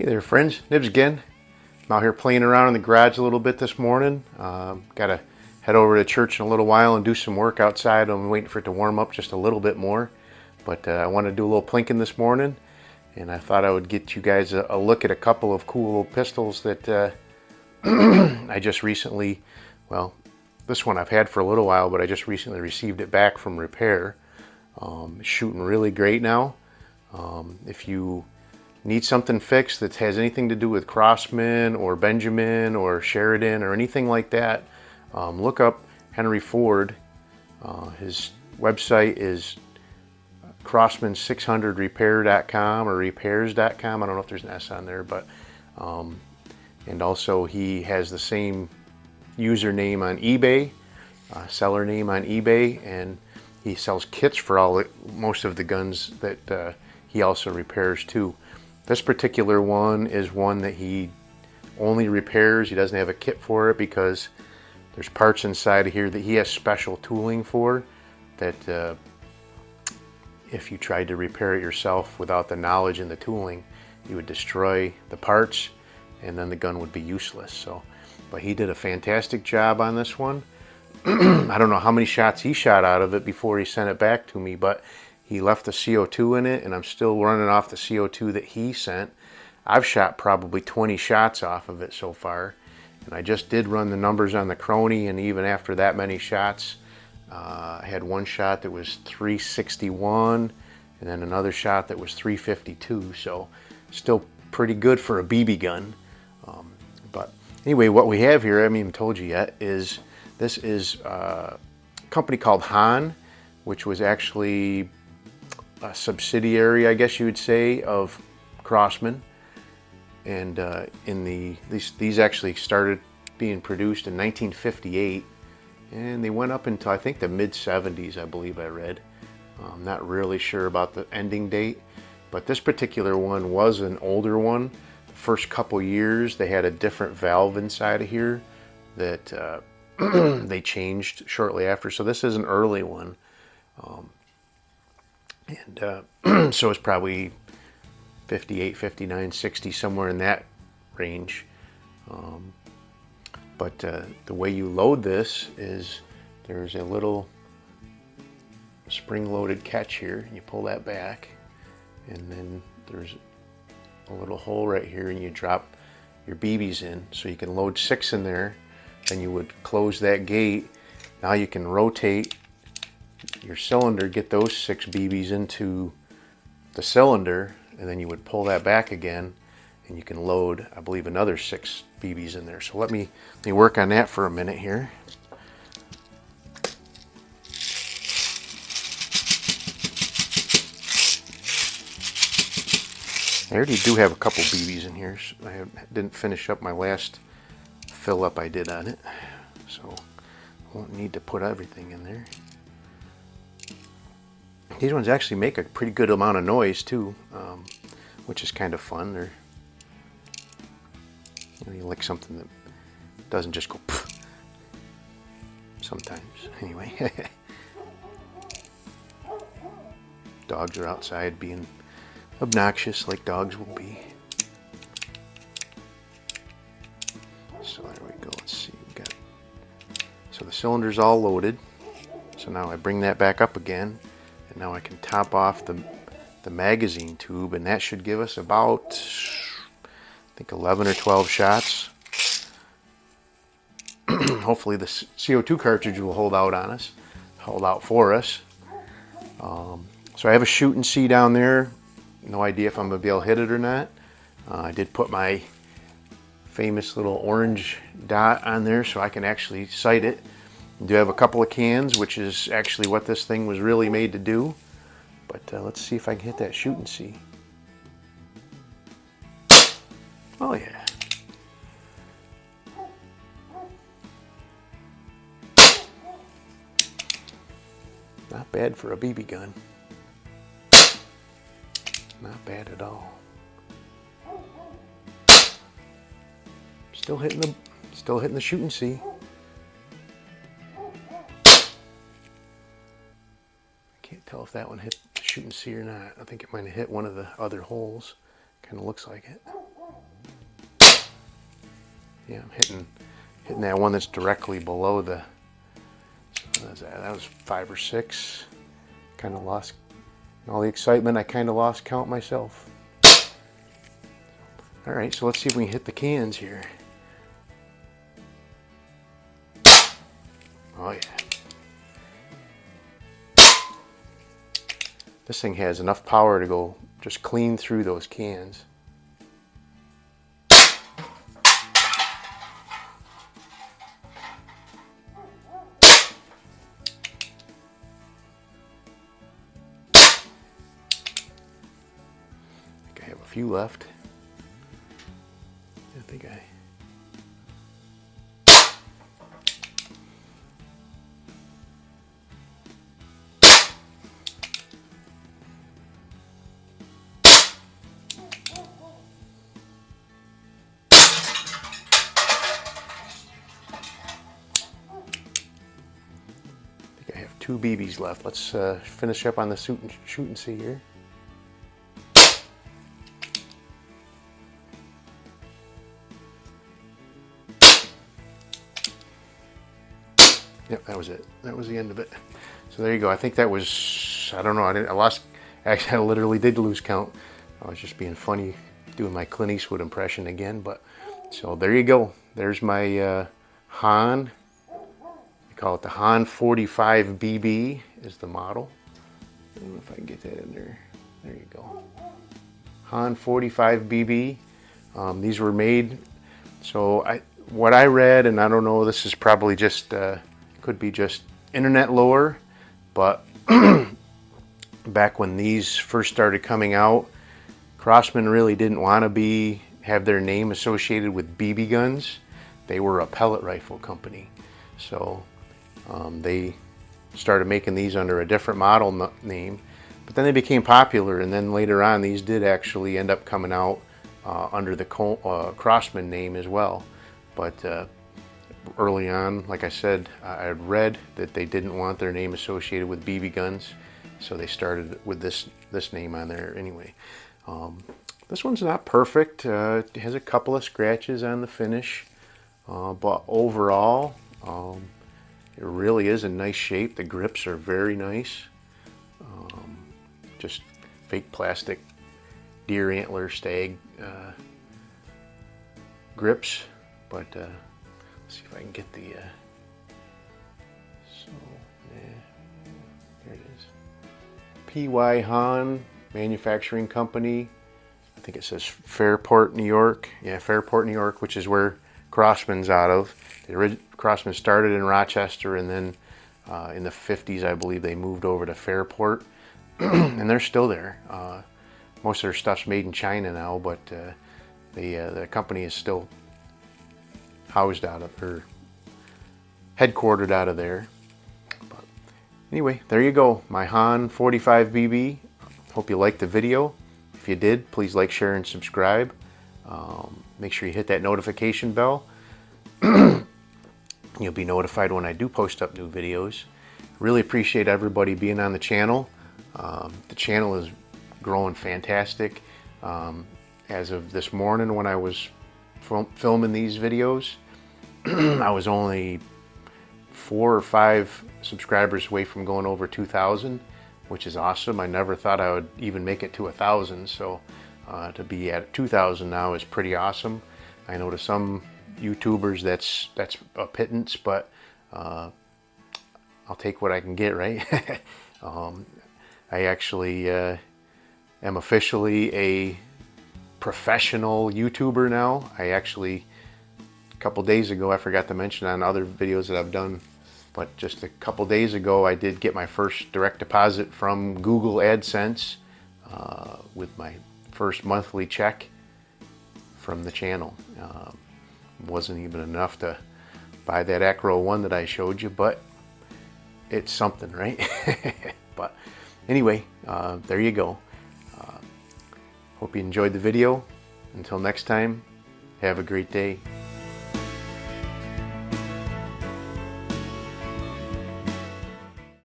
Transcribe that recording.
Hey there friends, Nibs again. I'm out here playing around in the garage a little bit this morning. Gotta head over to church in a little while and do some work outside. I'm waiting for it to warm up just a little bit more. But I want to do a little plinking this morning, and I thought I would get you guys a look at a couple of cool little pistols that I just recently, well, this one I've had for a little while, but I just recently received it back from repair. It's shooting really great now. If you need something fixed that has anything to do with Crosman or Benjamin or Sheridan or anything like that, look up Henry Ford. His website is Crosman600repair.com or repairs.com. I don't know if there's an S on there, but and also he has the same username on eBay, seller name on eBay, and he sells kits for most of the guns that he also repairs too. This particular one is one that he only repairs. He doesn't have a kit for it because there's parts inside of here that he has special tooling for that if you tried to repair it yourself without the knowledge and the tooling, you would destroy the parts and then the gun would be useless. So, but he did a fantastic job on this one. I don't know how many shots he shot out of it before he sent it back to me, but he left the CO2 in it, and I'm still running off the CO2 that he sent. I've shot probably 20 shots off of it so far, and I just did run the numbers on the Crony, and even after that many shots, I had one shot that was 361, and then another shot that was 352, so still pretty good for a BB gun. But anyway, what we have here, I haven't even told you yet, is this is a company called Hahn, which was actually a subsidiary, I guess you would say, of Crosman. And these actually started being produced in 1958, and they went up until I think the mid 70s, I believe I read. I'm not really sure about the ending date, but this particular one was an older one. The first couple years they had a different valve inside of here that they changed shortly after, so this is an early one. So it's probably 58, 59, 60, somewhere in that range. But the way you load this is there's a little spring-loaded catch here. You pull that back, and then there's a little hole right here, and you drop your BBs in. So you can load 6 in there, and you would close that gate. Now you can rotate your cylinder, get those 6 BBs into the cylinder, and then you would pull that back again, and you can load, I believe, another 6 BBs in there. So let me work on that for a minute here. I already do have a couple BBs in here. So I didn't finish up my last fill up I did on it, so I won't need to put everything in there. These ones actually make a pretty good amount of noise too, which is kind of fun. They're, you like something that doesn't just go pff, sometimes. Anyway, dogs are outside being obnoxious like dogs will be. So there we go. Let's see. So the cylinder's all loaded. So now I bring that back up again. And now I can top off the magazine tube, and that should give us about, I think, 11 or 12 shots. Hopefully the CO2 cartridge will hold out for us. So I have a shoot and see down there. No idea if I'm going to be able to hit it or not. I did put my famous little orange dot on there so I can actually sight it. I do have a couple of cans, which is actually what this thing was really made to do. But let's see if I can hit that shoot and see. Oh yeah. Not bad for a BB gun. Not bad at all. Still hitting the shoot and see. Can't tell if that one hit the shoot and see or not. I think it might have hit one of the other holes. Kind of looks like it. Yeah, I'm hitting that one that's directly below the, so that was 5 or 6. Kind of lost all the excitement. I kind of lost count myself. All right, so let's see if we can hit the cans here. Oh yeah. This thing has enough power to go just clean through those cans. I have a few left. I think I have 2 BBs left. Let's finish up on the shoot and see here. Yep, that was it. That was the end of it. So there you go. I think that was, I don't know, I lost, actually I literally did lose count. I was just being funny doing my Clint Eastwood impression again, but so there you go. There's my Hahn. I call it the Hahn 45 BB is the model. I don't know if I can get that in there. There you go. Hahn 45 BB. These were made, so what I read, and I don't know, this is probably just, could be just internet lore, but back when these first started coming out, Crosman really didn't want to have their name associated with BB guns. They were a pellet rifle company, so they started making these under a different model name, but then they became popular, and then later on these did actually end up coming out under the Crosman name as well. But early on, like I said, I had read that they didn't want their name associated with BB guns, so they started with this name on there anyway. This one's not perfect. It has a couple of scratches on the finish, but overall, it really is in nice shape. The grips are very nice. Just fake plastic deer antler stag grips, but let's see if I can get the so yeah, there it is. P.Y. Hahn Manufacturing Company. I think it says Fairport, New York. Yeah, Fairport, New York, which is where Crosman's out of. Crosman started in Rochester, and then in the 50s, I believe, they moved over to Fairport, and they're still there. Most of their stuff's made in China now, but the company is still housed out of, or headquartered out of there. But anyway, there you go, my Hahn 45 BB. Hope you liked the video. If you did, please like, share, and subscribe. Make sure you hit that notification bell. You'll be notified when I do post up new videos. Really appreciate everybody being on the channel. The channel is growing fantastic. As of this morning when I was filming these videos, I was only 4 or 5 subscribers away from going over 2,000, which is awesome. I never thought I would even make it to 1,000, so to be at 2,000 now is pretty awesome. I know to some YouTubers that's a pittance, but I'll take what I can get, right? I actually am officially a professional YouTuber now. I actually, a couple days ago, I forgot to mention on other videos that I've done, but just a couple days ago I did get my first direct deposit from Google AdSense with my first monthly check from the channel. Wasn't even enough to buy that Acro 1 that I showed you, but it's something, right? But anyway, there you go. Hope you enjoyed the video. Until next time, have a great day.